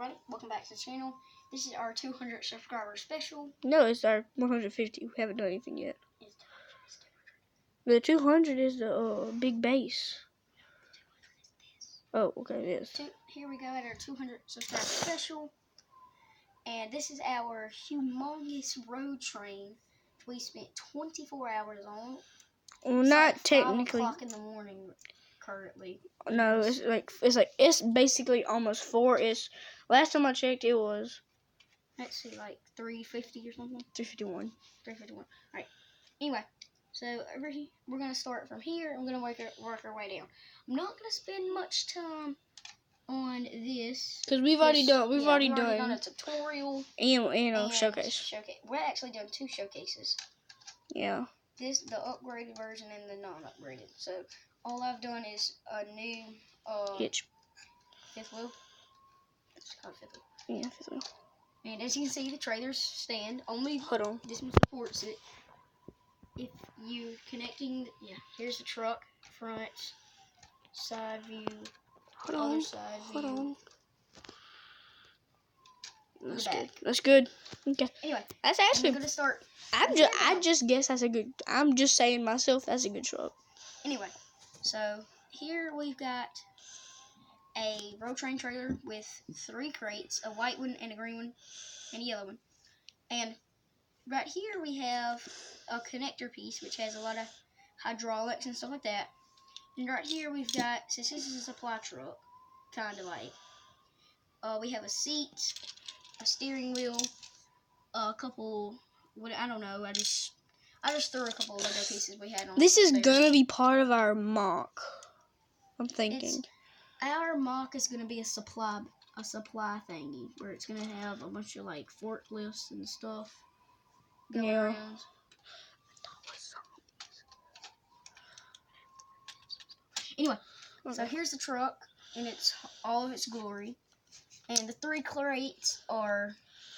everybody, welcome back to the channel. This is our 200 subscriber special. No, it's our 150. We haven't done anything yet. It's 200. The 200 is the big base. Oh, okay, it is. Here we go at our 200 subscriber special. And this is our humongous road train we spent 24 hours on. Well, it's not like technically. 5 o'clock in the morning currently. No, it's basically almost 4-ish. Last time I checked, it was. Let's see, like 3:50 or something. 3:51. 3:51. All right. Anyway, so over here, we're gonna start from here. I'm gonna work our way down. I'm not gonna spend much time on this because we've already done a tutorial and a showcase. We're actually doing 2 showcases. Yeah. The upgraded version and the non-upgraded. So all I've done is a new hitch. 5th wheel. It's called 5th wheel. Yeah, 5th wheel. And as you can see, the trailers stand. Only hold on. This one supports it. If you connecting, here's the truck, front, side view, other side view. Hold on. That's back. good. That's good. Okay. Anyway, that's actually. I'm gonna start. I just guess that's a good. I'm just saying myself that's a good truck. Anyway, so here we've got a road train trailer with 3 crates, a white one and a green one and a yellow one. And right here we have a connector piece which has a lot of hydraulics and stuff like that. And right here we've got, since this is a supply truck, kind of like, we have a seat, a steering wheel, a couple, I don't know, I just threw a couple of Lego pieces we had on. This is gonna be part of our mock. I'm thinking. Our mock is gonna be a supply thingy where it's gonna have a bunch of like forklifts and stuff going around. Anyway, so here's the truck in all of its glory, and the 3 crates are.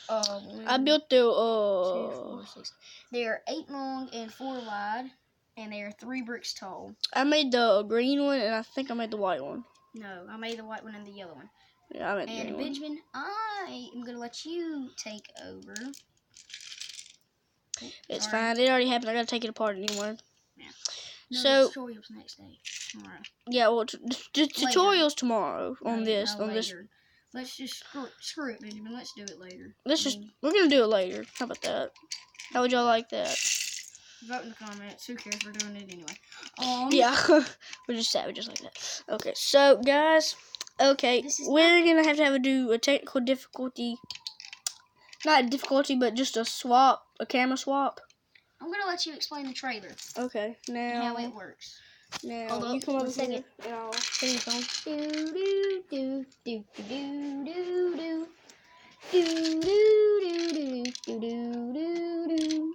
I built the 2, 4, 6. They are 8 long and 4 wide, and they are 3 bricks tall. I made the green one, and I think I made the white one. No, I made the white one and the yellow one. Yeah, I made the green one. And Benjamin, I am gonna let you take over. It's fine. It already happened. I gotta take it apart anymore. Yeah. No, so tutorials next day. Tomorrow. Yeah, well, the tutorials tomorrow on this. Let's just screw it, Benjamin. Let's do it later. We're gonna do it later. How about that? How would y'all like that? Vote in the comments. Who cares? We're doing it anyway. Yeah, we're just savages like that. Okay, so guys, we're gonna have to do a technical difficulty. Not difficulty, but just a camera swap. I'm gonna let you explain the trailer. Okay, now how it works. Now you come over here and I'll sing a song. Do do do do do do do do do do do do do.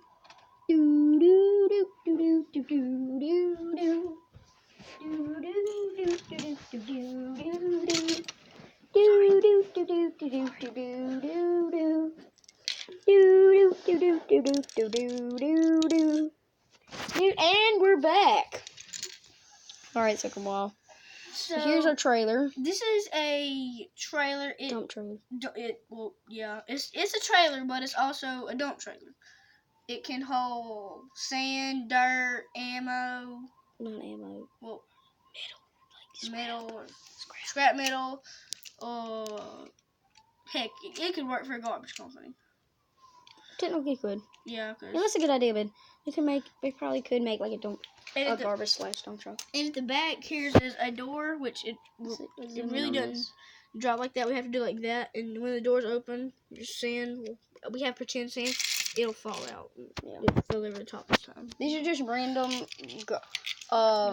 Do do do do do do do do. And we're back. Alright, took a while. So here's our trailer. This is a trailer. Dump trailer. It's a trailer, but it's also a dump trailer. It can hold sand, dirt, ammo. Not ammo. Well, metal, scrap metal. Heck, it could work for a garbage company. Technically, it could. Yeah, it could. Yeah, that's a good idea, but we probably could make like a garbage / dump truck. And at the back, here's a door, which it really doesn't drop like that. We have to do it like that, and when the door's open, just sand. We have pretend sand. It'll fall out. Yeah. It'll fill over the top this time. These are just random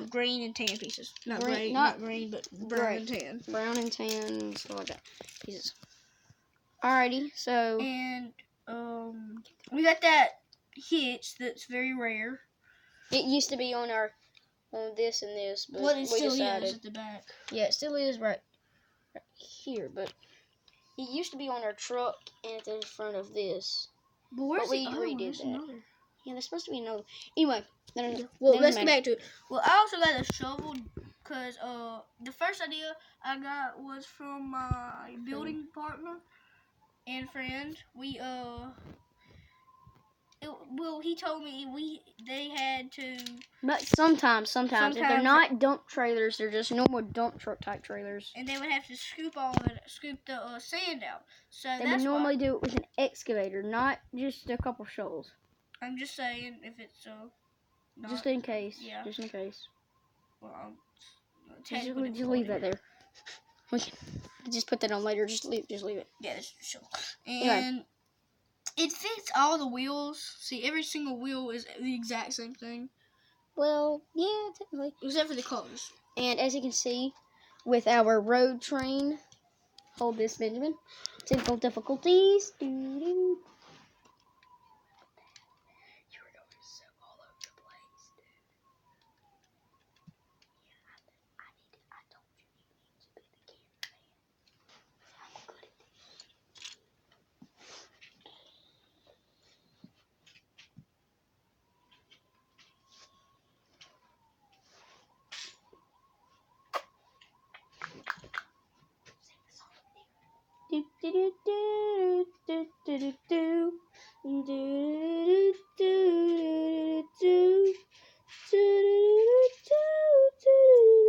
green and tan pieces. Not green, but brown and tan. Brown and tan, stuff like that. Pieces. Alrighty, so and we got that hitch that's very rare. It used to be on this and this, but it still is at the back. Yeah, it still is right here, but it used to be on our truck and at the front of this. But where's we redid that. Yeah, there's supposed to be another. Anyway, well, let's get back to it. Well, I also got a shovel Because the first idea I got was from my building partner and friend. He told me they had to. But sometimes if they're not dump trailers, they're just normal dump truck type trailers. And they would have to scoop the sand out. So they would normally do it with an excavator, not just a couple shovels. I'm just saying if it's not, just in case. Yeah. Just in case. Well, just leave that there. We can just put that on later. Just leave it. Yeah, that's sure. And anyway. It fits all the wheels. See, every single wheel is the exact same thing. Well, yeah, technically. Except for the colors. And as you can see, with our road train, hold this, Benjamin. Technical difficulties. Doo-doo. You're going so all over the place, dude. Yeah, I told you need to be the cameraman. I'm good at this. Do do do do do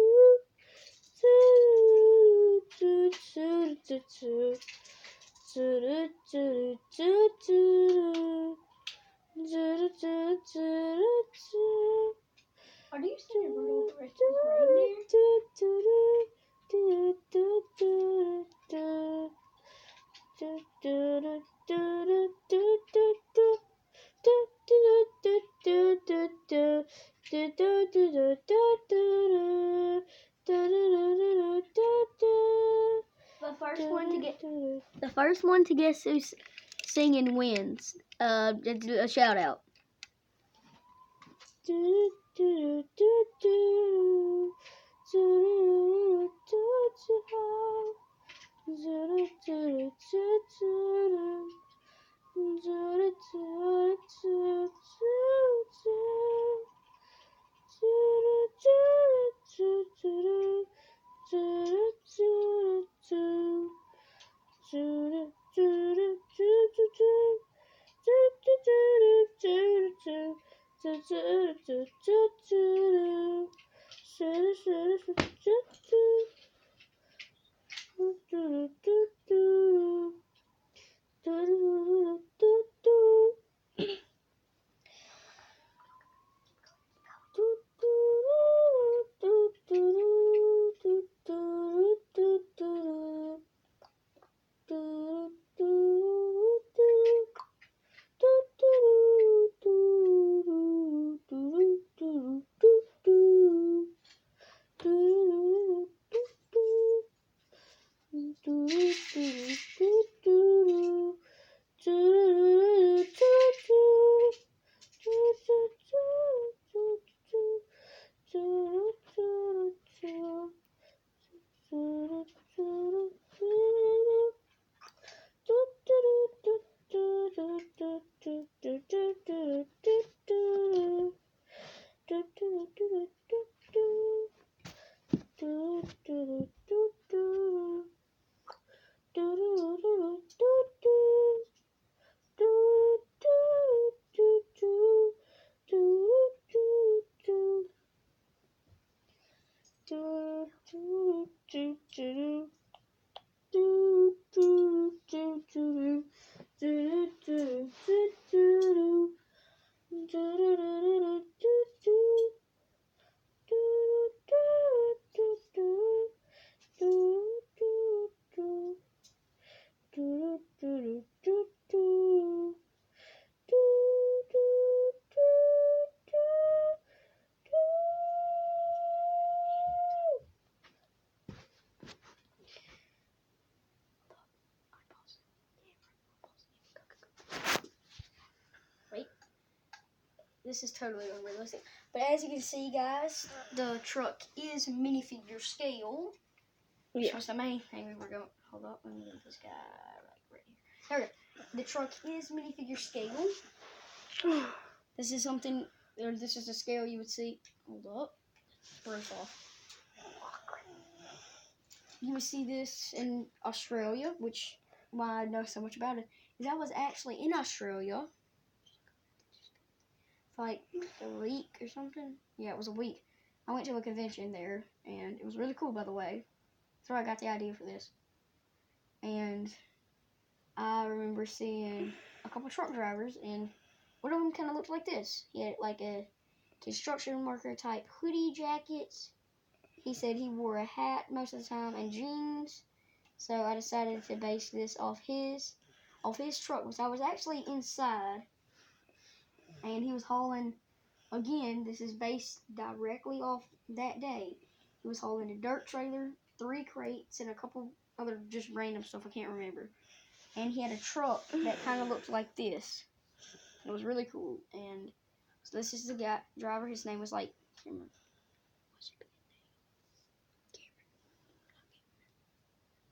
do do do do Are you saying Rudolph the Red-Nosed The first one to guess who's singing wins. A shout out. This is totally unrealistic. But as you can see, guys, the truck is minifigure scale. Yeah. Which was the main thing we were going. Hold up, let me get this guy right here. There we go. The truck is minifigure scale. This is something, or this is a scale you would see. Hold up. Roof off. you would see this in Australia, which why I know so much about it is I was actually in Australia for like a week or something. Yeah, it was a week. I went to a convention there, and it was really cool, by the way. That's where I got the idea for this. And I remember seeing a couple truck drivers, and one of them kind of looked like this. He had like a construction worker type hoodie jacket. He said he wore a hat most of the time and jeans. So I decided to base this off his truck, which I was actually inside, and he was hauling. Again, this is based directly off that day. He was hauling a dirt trailer, 3 crates, and a couple other just random stuff I can't remember. And he had a truck that kind of looked like this. It was really cool. And so this is the guy driver. His name was like, I can't remember.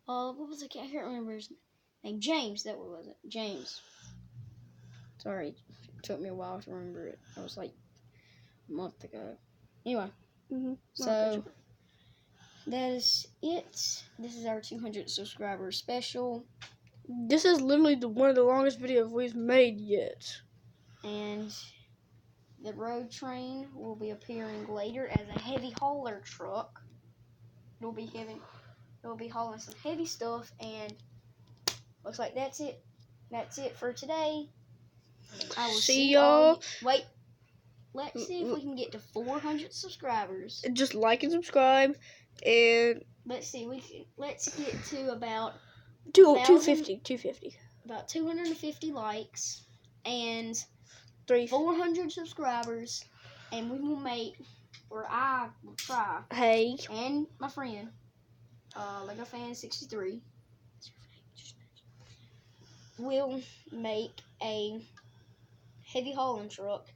What was it? I can't remember his name. James. That was it. James. Sorry, it took me a while to remember it. I was like a month ago. Anyway, so that is it. This is our 200 subscriber special. This is literally one of the longest videos we've made yet. And the road train will be appearing later as a heavy hauler truck. It'll be hauling some heavy stuff, and looks like that's it. That's it for today. I will see y'all. Wait. Let's see if we can get to 400 subscribers. Just like and subscribe, and let's see. Let's get to about 250. About 250 likes and 400 subscribers, and we will make, or I will try. Hey. And my friend, Lego Fan 63, will make a heavy hauling truck.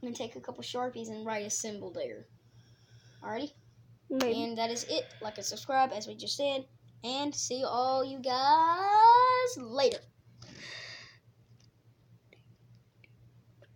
And take a couple Sharpies and write a symbol there. Alrighty? Maybe. And that is it. Like and subscribe, as we just said. And see all you guys later.